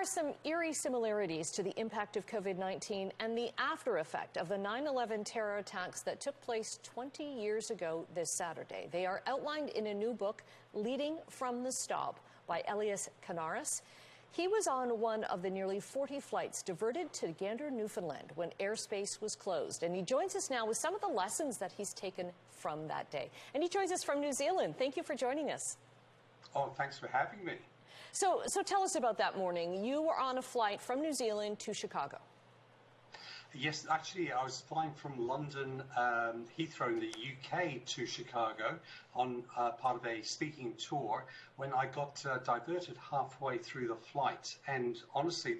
are some eerie similarities to the impact of COVID-19 and the after effect of the 9/11 terror attacks that took place 20 years ago this Saturday. They are outlined in a new book, Leading from the Stop, by Elias Kanaris. He was on one of the nearly 40 flights diverted to Gander, Newfoundland when airspace was closed. And he joins us now with some of the lessons that he's taken from that day. And he joins us from New Zealand. Thank you for joining us. Oh, thanks for having me. So tell us about that morning. You were on a flight from New Zealand to Chicago. Yes, actually, I was flying from London, Heathrow in the UK to Chicago on part of a speaking tour when I got diverted halfway through the flight. And honestly,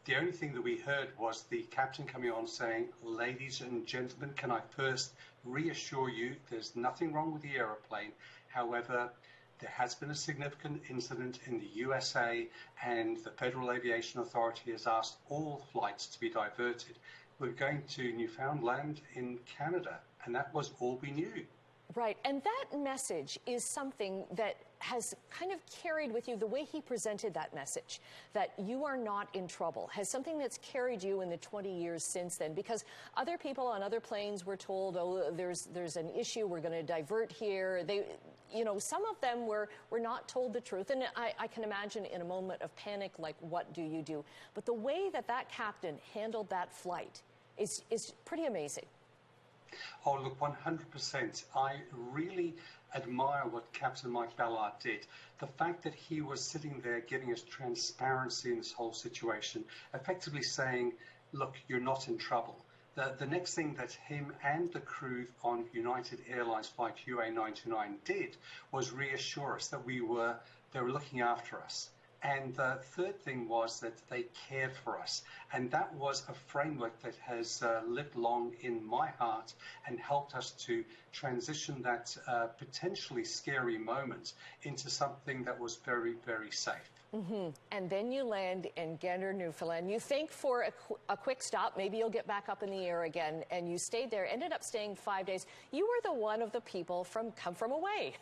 the only thing that we heard was the captain coming on saying, "Ladies and gentlemen, can I first reassure you there's nothing wrong with the aeroplane. However, there has been a significant incident in the USA and the Federal Aviation Authority has asked all flights to be diverted. We're going to Newfoundland in Canada," and that was all we knew. Right, and that message is something that has kind of carried with you, the way he presented that message, that you are not in trouble, has something that's carried you in the 20 years since then, because other people on other planes were told, oh, there's an issue, we're going to divert here. Some of them were not told the truth, and I can imagine in a moment of panic, like, what do you do? But the way that captain handled that flight is pretty amazing. Oh, look, 100%. I really admire what Captain Mike Ballard did. The fact that he was sitting there giving us transparency in this whole situation, effectively saying, look, you're not in trouble. The next thing that him and the crew on United Airlines flight UA929 did was reassure us that they were looking after us. And the third thing was that they cared for us. And that was a framework that has lived long in my heart and helped us to transition that potentially scary moment into something that was very, very safe. Mm-hmm. And then you land in Gander, Newfoundland. You think for a quick stop, maybe you'll get back up in the air again, and you stayed there, ended up staying 5 days. You were the one of the people come from away.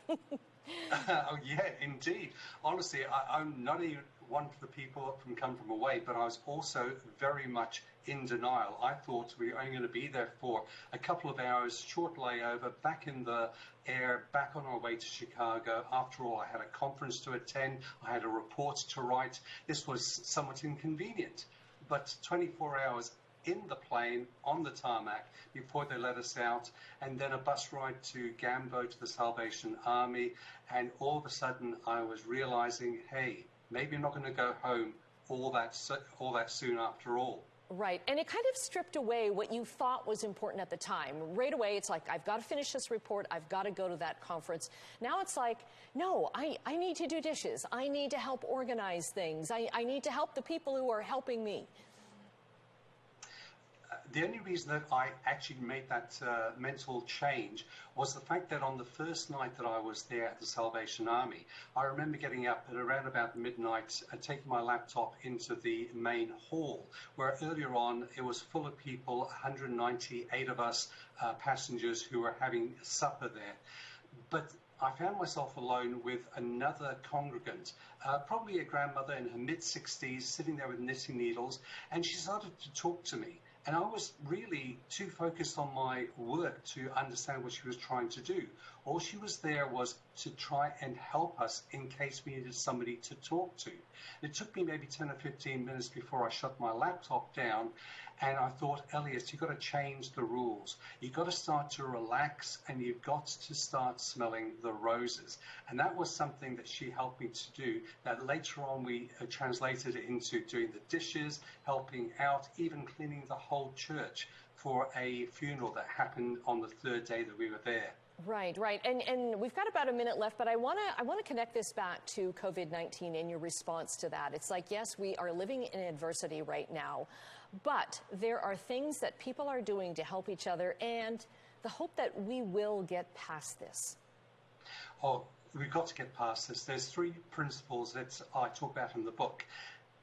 Oh, yeah, indeed. Honestly, I'm not even one of the people from come from away, but I was also very much in denial. I thought we were only going to be there for a couple of hours, short layover, back in the air, back on our way to Chicago. After all, I had a conference to attend, I had a report to write. This was somewhat inconvenient, but 24 hours in the plane, on the tarmac, before they let us out, and then a bus ride to Gambo to the Salvation Army, and all of a sudden I was realizing, hey, maybe I'm not going to go home all that soon after all. Right, and it kind of stripped away what you thought was important at the time. Right away, it's like, I've got to finish this report, I've got to go to that conference. Now it's like, no, I need to do dishes, I need to help organize things, I need to help the people who are helping me. The only reason that I actually made that mental change was the fact that on the first night that I was there at the Salvation Army, I remember getting up at around about midnight and taking my laptop into the main hall, where earlier on it was full of people, 198 of us passengers who were having supper there. But I found myself alone with another congregant, probably a grandmother in her mid-60s, sitting there with knitting needles, and she started to talk to me. And I was really too focused on my work to understand what she was trying to do. All she was there was to try and help us in case we needed somebody to talk to. It took me maybe 10 or 15 minutes before I shut my laptop down, and I thought, Elias, you've got to change the rules. You've got to start to relax, and you've got to start smelling the roses. And that was something that she helped me to do, that later on we translated it into doing the dishes, helping out, even cleaning the whole church for a funeral that happened on the third day that we were there. Right, right. And we've got about a minute left, but I want to connect this back to COVID-19 and your response to that. It's like, yes, we are living in adversity right now, but there are things that people are doing to help each other and the hope that we will get past this. Oh, we've got to get past this. There's 3 principles that I talk about in the book.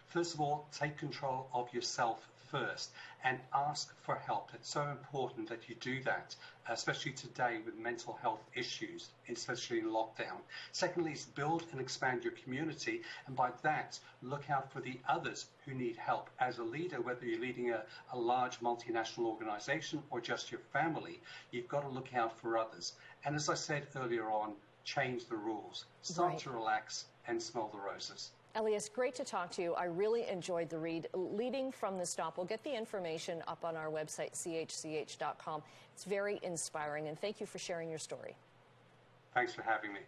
First of all, take control of yourself first and ask for help. It's so important that you do that, especially today with mental health issues, especially in lockdown. Secondly is build and expand your community, and by that, look out for the others who need help. As a leader, whether you're leading a large multinational organization or just your family, you've got to look out for others. And as I said earlier on, change the rules. Start to relax and smell the roses. Elias, great to talk to you. I really enjoyed the read, Leading from the Stop. We'll get the information up on our website, chch.com. It's very inspiring, and thank you for sharing your story. Thanks for having me.